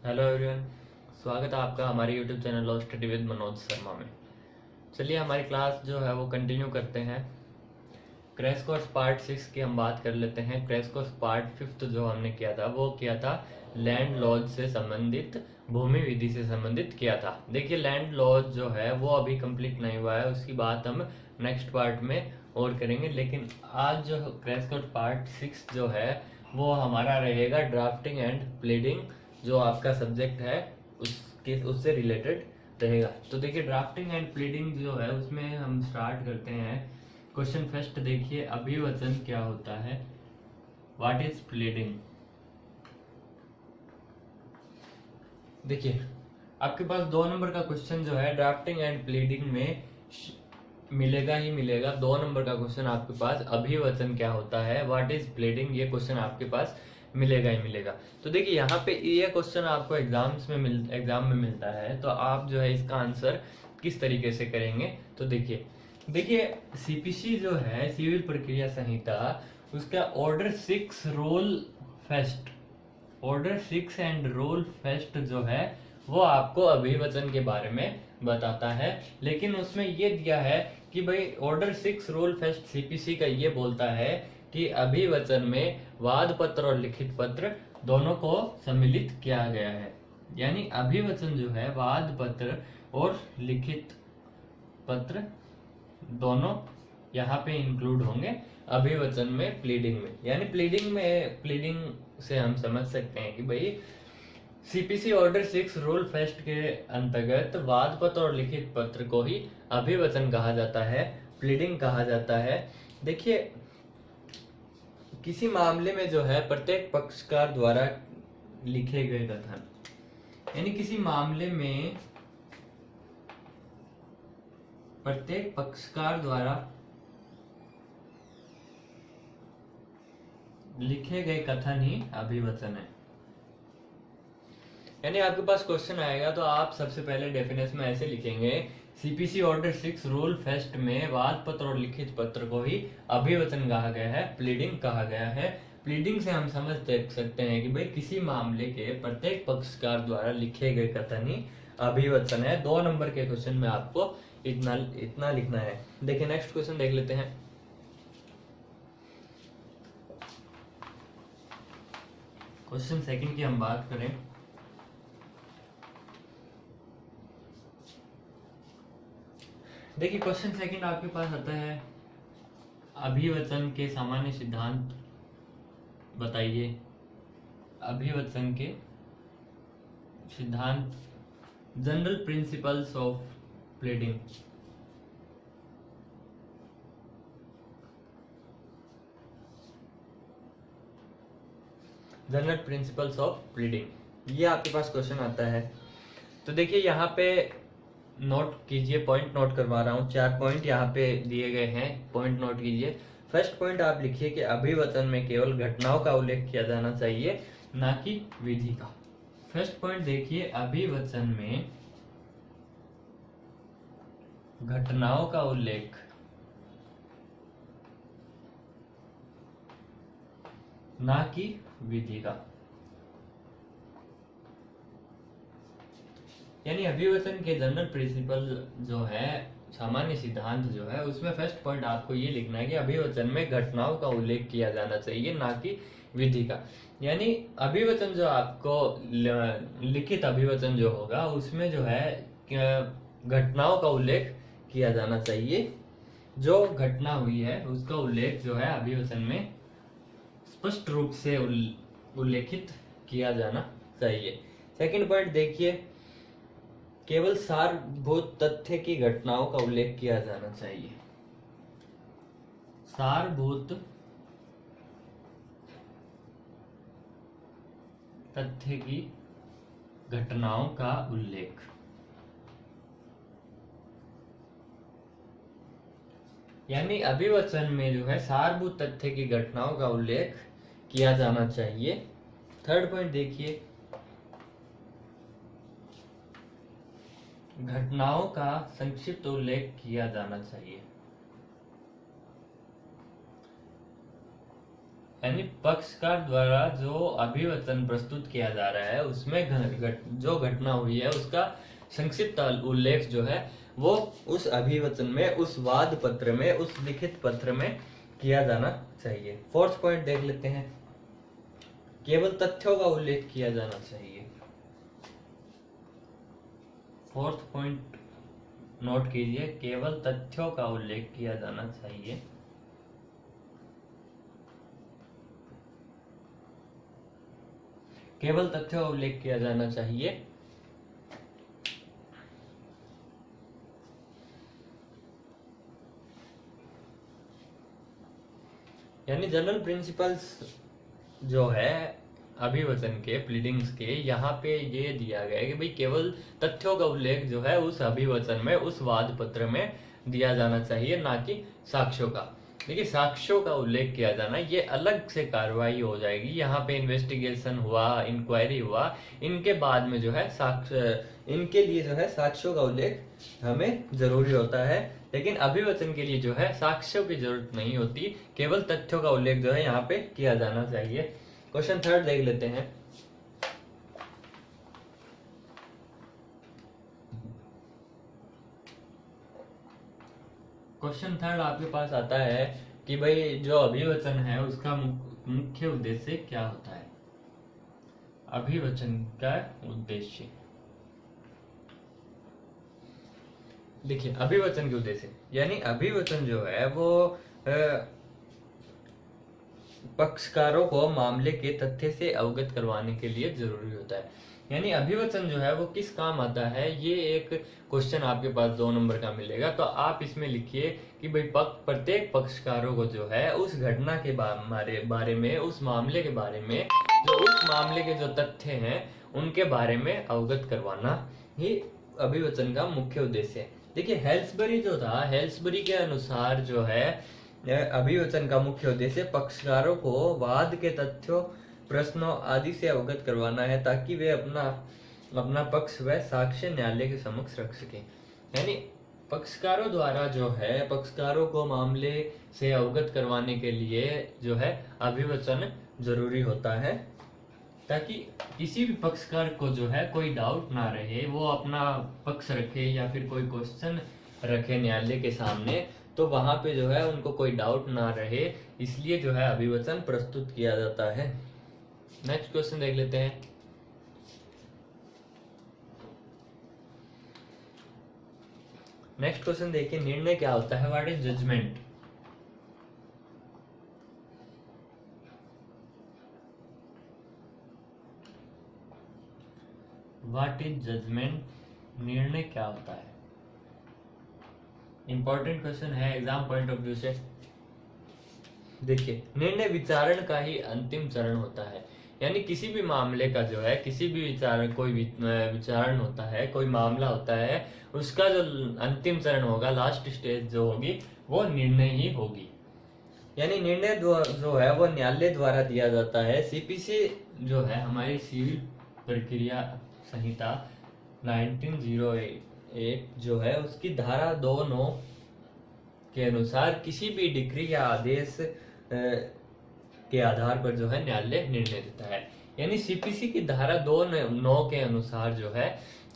Hello everyone, स्वागत है आपका हमारे YouTube channel law study with Manoj Sharma में। चलिए हमारी क्लास जो है वो कंटिन्यू करते हैं। क्रैश कोर्स पार्ट 6 की हम बात कर लेते हैं। क्रैश कोर्स पार्ट 5 जो हमने किया था वो किया था लैंड लॉज से संबंधित, भूमि विधि से संबंधित किया था। देखिए लैंड लॉज जो है वो अभी कंप्लीट नहीं हुआ है, उसकी बात हम नेक्स्ट पार्ट में और करेंगे। लेकिन आज जो क्रैश कोर्स पार्ट 6 जो है वो हमारा रहेगा ड्राफ्टिंग एंड प्लीडिंग, जो आपका सब्जेक्ट है उससे रिलेटेड रहेगा। तो देखिए ड्राफ्टिंग एंड प्लीडिंग जो है उसमें हम स्टार्ट करते हैं। क्वेश्चन फर्स्ट देखिए, अभिवचन क्या होता है, व्हाट इज प्लीडिंग। देखिए आपके पास 2 नंबर का क्वेश्चन जो है ड्राफ्टिंग एंड प्लीडिंग में मिलेगा ही मिलेगा। 2 नंबर का क्वेश्चन आपके पास अभिवचन क्या होता है, व्हाट इज प्लीडिंग, ये क्वेश्चन आपके पास मिलेगा ही मिलेगा। तो देखिए यहाँ पे ये क्वेश्चन आपको एग्जाम में मिलता है, तो आप जो है इसका आंसर किस तरीके से करेंगे। तो देखिए सीपीसी जो है सिविल प्रक्रिया संहिता, उसका ऑर्डर 6 एंड रोल फर्स्ट जो है वो आपको अभिवचन के बारे में बताता है। लेकिन उसमें ये दिया है कि भाई ऑर्डर 6 रोल फर्स्ट सीपीसी का ये बोलता है कि अभिवचन में वाद पत्र और लिखित पत्र दोनों को सम्मिलित किया गया है। यानी अभिवचन जो है वाद पत्र और लिखित पत्र दोनों यहाँ पे इंक्लूड होंगे अभिवचन में, प्लीडिंग में। यानी प्लीडिंग से हम समझ सकते हैं कि भाई सीपीसी ऑर्डर 6 रूल फर्स्ट के अंतर्गत वाद पत्र और लिखित पत्र को ही अभिवचन कहा जाता है, प्लीडिंग कहा जाता है। देखिए किसी मामले में जो है प्रत्येक पक्षकार द्वारा लिखे गए कथन, यानी किसी मामले में प्रत्येक पक्षकार द्वारा लिखे गए कथन ही अभिवचन है। यानी आपके पास क्वेश्चन आएगा तो आप सबसे पहले डेफिनेशन में ऐसे लिखेंगे, सीपीसी ऑर्डर 6 रूल फर्स्ट में वाद पत्र और लिखित पत्र को ही अभिवचन कहा गया है, प्लीडिंग कहा गया है। प्लीडिंग से हम समझ सकते हैं कि भाई किसी मामले के प्रत्येक पक्षकार द्वारा लिखे गए कथन ही अभिवचन है। 2 नंबर के क्वेश्चन में आपको इतना लिखना है। देखिए नेक्स्ट क्वेश्चन देख लेते हैं। क्वेश्चन सेकंड की हम बात करें, देखिए क्वेश्चन सेकंड आपके पास आता है, अभिवचन के सामान्य सिद्धांत बताइए। अभिवचन के सिद्धांत, general principles of pleading. General principles of pleading, ये आपके पास क्वेश्चन आता है। तो देखिए यहाँ पे नोट कीजिए, पॉइंट नोट करवा रहा हूँ। 4 पॉइंट यहाँ पे दिए गए हैं, पॉइंट नोट कीजिए। फर्स्ट पॉइंट आप लिखिए कि अभिवचन में केवल घटनाओं का उल्लेख किया जाना चाहिए, ना कि विधि का। फर्स्ट पॉइंट देखिए, अभिवचन में घटनाओं का उल्लेख ना कि विधि का। यानी अभिवचन के जनरल प्रिंसिपल जो है, सामान्य सिद्धांत जो है, उसमें फर्स्ट पॉइंट आपको ये लिखना है कि अभिवचन में घटनाओं का उल्लेख किया जाना चाहिए, ना कि विधि का। यानी अभिवचन जो आपको लिखित अभिवचन जो होगा उसमें जो है घटनाओं का उल्लेख किया जाना चाहिए। जो घटना हुई है उसका उल्लेख जो है अभिवचन में स्पष्ट रूप से उल्लेखित किया जाना चाहिए। सेकंड पॉइंट देखिए, केवल सारभूत तथ्य की घटनाओं का उल्लेख किया जाना चाहिए। सारभूत तथ्य की घटनाओं का उल्लेख। यानी अभिवचन में जो है सारभूत तथ्य की घटनाओं का उल्लेख किया जाना चाहिए। थर्ड पॉइंट देखिए, घटनाओं का संक्षिप्त उल्लेख किया जाना चाहिए। यानी पक्षकार द्वारा जो अभिवचन प्रस्तुत किया जा रहा है उसमें जो घटना हुई है उसका संक्षिप्त उल्लेख जो है वो उस अभिवचन में, उस वाद पत्र में, उस लिखित पत्र में किया जाना चाहिए। फोर्थ पॉइंट देख लेते हैं, केवल तथ्यों का उल्लेख किया जाना चाहिए। फोर्थ पॉइंट नोट कीजिए, केवल तथ्यों का उल्लेख किया जाना चाहिए। केवल तथ्यों का उल्लेख किया जाना चाहिए। यानी जनरल प्रिंसिपल्स जो है अभिवचन के, प्लीडिंग्स के, यहाँ पे ये दिया गया है कि भाई केवल तथ्यों का उल्लेख जो है उस अभिवचन में, उस वाद पत्र में दिया जाना चाहिए, ना कि साक्ष्यों का। देखिए साक्ष्यों का उल्लेख किया जाना ये अलग से कार्रवाई हो जाएगी। यहाँ पे इन्वेस्टिगेशन हुआ, इंक्वायरी हुआ, इनके बाद में जो है साक्ष्य, इनके लिए जो है साक्ष्यों का उल्लेख हमें जरूरी होता है। लेकिन अभिवचन के लिए जो है साक्ष्यों की जरूरत नहीं होती, केवल तथ्यों का उल्लेख जो है यहाँ पे किया जाना चाहिए। क्वेश्चन थर्ड देख लेते हैं। क्वेश्चन थर्ड आपके पास आता है कि भाई जो अभिवचन है उसका मुख्य उद्देश्य क्या होता है। अभिवचन का उद्देश्य, देखिए अभिवचन के उद्देश्य यानी अभिवचन जो है वो पक्षकारों को मामले के तथ्य से अवगत करवाने के लिए जरूरी होता है। यानी अभिवचन जो है वो किस काम आता है, ये एक क्वेश्चन आपके पास 2 नंबर का मिलेगा। तो आप इसमें लिखिए कि भाई प्रत्येक पक्षकारों को जो है उस घटना के बारे में, उस मामले के बारे में, जो उस मामले के जो तथ्य हैं उनके बारे में अवगत करवाना ही अभिवचन का मुख्य उद्देश्य है। देखिए हेल्सबरी जो था, हेल्सबरी के अनुसार जो है अभिवचन का मुख्य उद्देश्य पक्षकारों को वाद के तथ्यों, प्रश्नों आदि से अवगत करवाना है ताकि वे अपना पक्ष व साक्ष्य न्यायालय के समक्ष रख सके। यानी पक्षकारों द्वारा जो है पक्षकारों को मामले से अवगत करवाने के लिए जो है अभिवचन जरूरी होता है, ताकि किसी भी पक्षकार को जो है कोई डाउट ना रहे, वो अपना पक्ष रखे या फिर कोई क्वेश्चन रखे न्यायालय के सामने, तो वहां पे जो है उनको कोई डाउट ना रहे, इसलिए जो है अभिवचन प्रस्तुत किया जाता है। नेक्स्ट क्वेश्चन देख लेते हैं। नेक्स्ट क्वेश्चन देखिए, निर्णय क्या होता है, what is judgement. What is judgement, निर्णय क्या होता है। इंपॉर्टेंट क्वेश्चन है एग्जाम पॉइंट ऑफ व्यू से। देखिए निर्णय विचारण का ही अंतिम चरण होता है। यानी किसी भी मामले का जो है, किसी भी कोई विचारण होता है, कोई मामला होता है, उसका जो अंतिम चरण होगा, लास्ट स्टेज जो होगी, वो निर्णय ही होगी। यानी निर्णय जो है वो न्यायालय द्वारा दिया जाता है। सीपीसी जो है हमारी सिविल प्रक्रिया संहिता 1908 जो है उसकी धारा 2(9) के अनुसार किसी भी डिक्री या आदेश के आधार पर जो है न्यायालय निर्णय देता है। यानी सीपीसी की धारा 2(9) के अनुसार जो है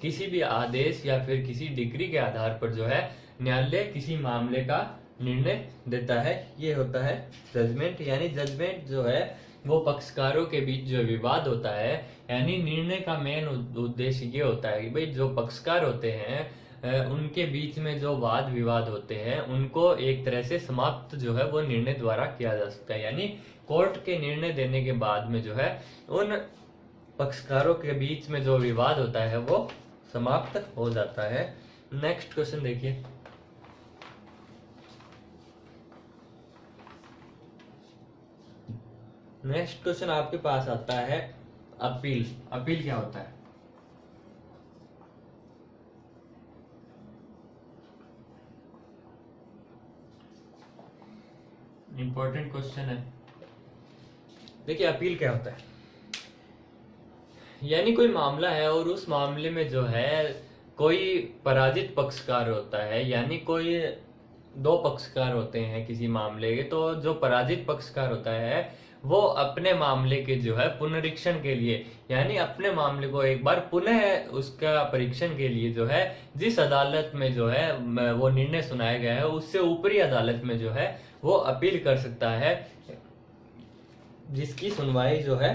किसी भी आदेश या फिर किसी डिक्री के आधार पर जो है न्यायालय किसी मामले का निर्णय देता है। ये होता है जजमेंट। यानी जजमेंट जो है वो पक्षकारों के बीच जो विवाद होता है, यानी निर्णय का मेन उद्देश्य ये होता है कि भाई जो पक्षकार होते हैं उनके बीच में जो वाद विवाद होते हैं उनको एक तरह से समाप्त जो है वो निर्णय द्वारा किया जा सकता है। यानी कोर्ट के निर्णय देने के बाद में जो है उन पक्षकारों के बीच में जो विवाद होता है वो समाप्त हो जाता है। नेक्स्ट क्वेश्चन देखिए। नेक्स्ट क्वेश्चन आपके पास आता है अपील। अपील क्या होता है। इंपॉर्टेंट क्वेश्चन है। देखिए अपील क्या होता है, यानी कोई मामला है और उस मामले में जो है कोई पराजित पक्षकार होता है, यानी कोई 2 पक्षकार होते हैं किसी मामले के, तो जो पराजित पक्षकार होता है वो अपने मामले के जो है पुनरीक्षण के लिए, यानी अपने मामले को एक बार पुनः उसका परीक्षण के लिए जो है जिस अदालत में जो है वो निर्णय सुनाया गया है उससे ऊपरी अदालत में जो है वो अपील कर सकता है, जिसकी सुनवाई जो है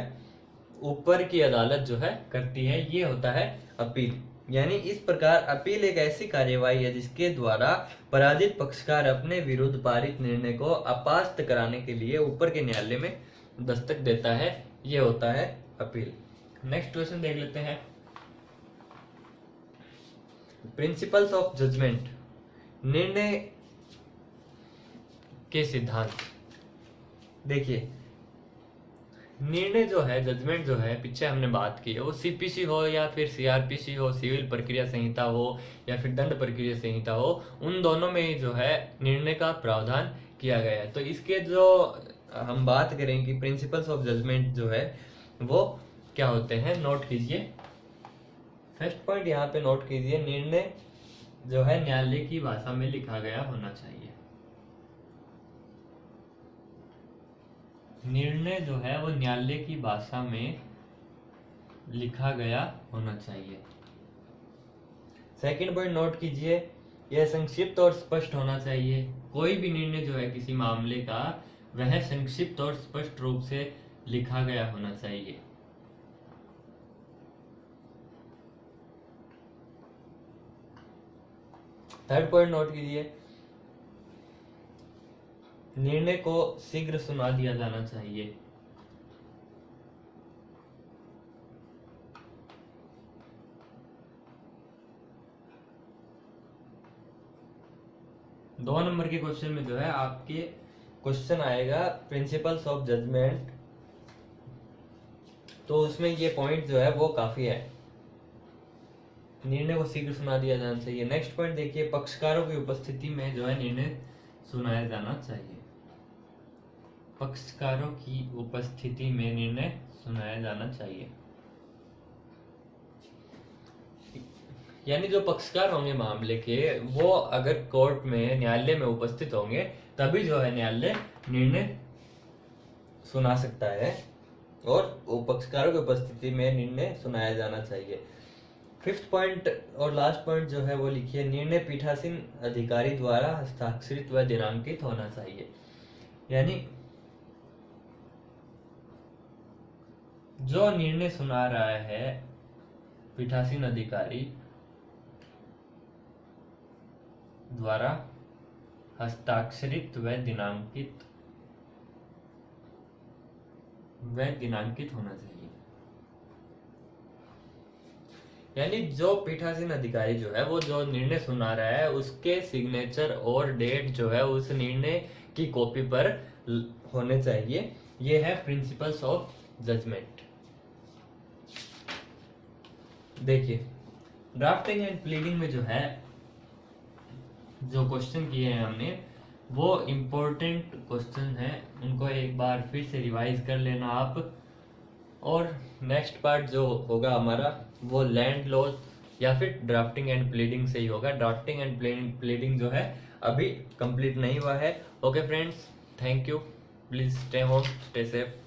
ऊपर की अदालत जो है करती है, ये होता है अपील। यानी इस प्रकार अपील एक ऐसी कार्यवाही है जिसके द्वारा पराजित पक्षकार अपने विरुद्ध पारित निर्णय को अपास्त कराने के लिए ऊपर के न्यायालय में दस्तक देता है, ये होता है अपील। नेक्स्ट क्वेश्चन देख लेते हैं। प्रिंसिपल्स ऑफ जजमेंट, निर्णय के सिद्धांत। देखिए निर्णय जो है, जजमेंट जो है, पीछे हमने बात की है, वो सीपीसी हो या फिर सीआरपीसी हो, सिविल प्रक्रिया संहिता हो या फिर दंड प्रक्रिया संहिता हो, उन दोनों में ही जो है निर्णय का प्रावधान किया गया है। तो इसके जो हम बात करें कि प्रिंसिपल्स ऑफ जजमेंट जो है वो क्या होते हैं, नोट कीजिए। फर्स्ट पॉइंट यहाँ पे नोट कीजिए, निर्णय जो है न्यायालय की भाषा में लिखा गया होना चाहिए। निर्णय जो है वो न्यायालय की भाषा में लिखा गया होना चाहिए। सेकंड पॉइंट नोट कीजिए, यह संक्षिप्त और स्पष्ट होना चाहिए। कोई भी निर्णय जो है किसी मामले का, वह संक्षिप्त और स्पष्ट रूप से लिखा गया होना चाहिए। थर्ड पॉइंट नोट कीजिए, निर्णय को शीघ्र सुना दिया जाना चाहिए। दो नंबर के क्वेश्चन में जो है आपके क्वेश्चन आएगा प्रिंसिपल्स ऑफ जजमेंट, तो उसमें ये पॉइंट जो है वो काफी है, निर्णय को शीघ्र सुना दिया जाना चाहिए। नेक्स्ट पॉइंट देखिए, पक्षकारों की उपस्थिति में जो है निर्णय सुनाया जाना चाहिए। पक्षकारों की उपस्थिति में निर्णय सुनाया जाना चाहिए, यानी जो पक्षकार होंगे मामले के, वो अगर कोर्ट में, न्यायालय में उपस्थित होंगे तभी जो है न्यायालय निर्णय सुना सकता है, और वो पक्षकारों की उपस्थिति में निर्णय सुनाया जाना चाहिए। फिफ्थ पॉइंट और लास्ट पॉइंट जो है वो लिखिए, निर्णय पीठासीन अधिकारी द्वारा हस्ताक्षरित व दिनांकित होना चाहिए। यानी जो निर्णय सुना रहा है पीठासीन अधिकारी द्वारा हस्ताक्षरित व दिनांकित होना चाहिए। यानी जो पीठासीन अधिकारी जो है वो जो निर्णय सुना रहा है उसके सिग्नेचर और डेट जो है उस निर्णय की कॉपी पर होने चाहिए। ये है प्रिंसिपल्स ऑफ जजमेंट। देखिए ड्राफ्टिंग एंड प्लीडिंग में जो है जो क्वेश्चन किए हैं हमने वो इम्पोर्टेंट क्वेश्चन हैं, उनको एक बार फिर से रिवाइज कर लेना आप। और नेक्स्ट पार्ट जो होगा हमारा वो लैंड लॉज या फिर ड्राफ्टिंग एंड प्लीडिंग से ही होगा। ड्राफ्टिंग एंड प्लीडिंग जो है अभी कंप्लीट नहीं हुआ है। Okay friends, thank you, please stay home, stay safe.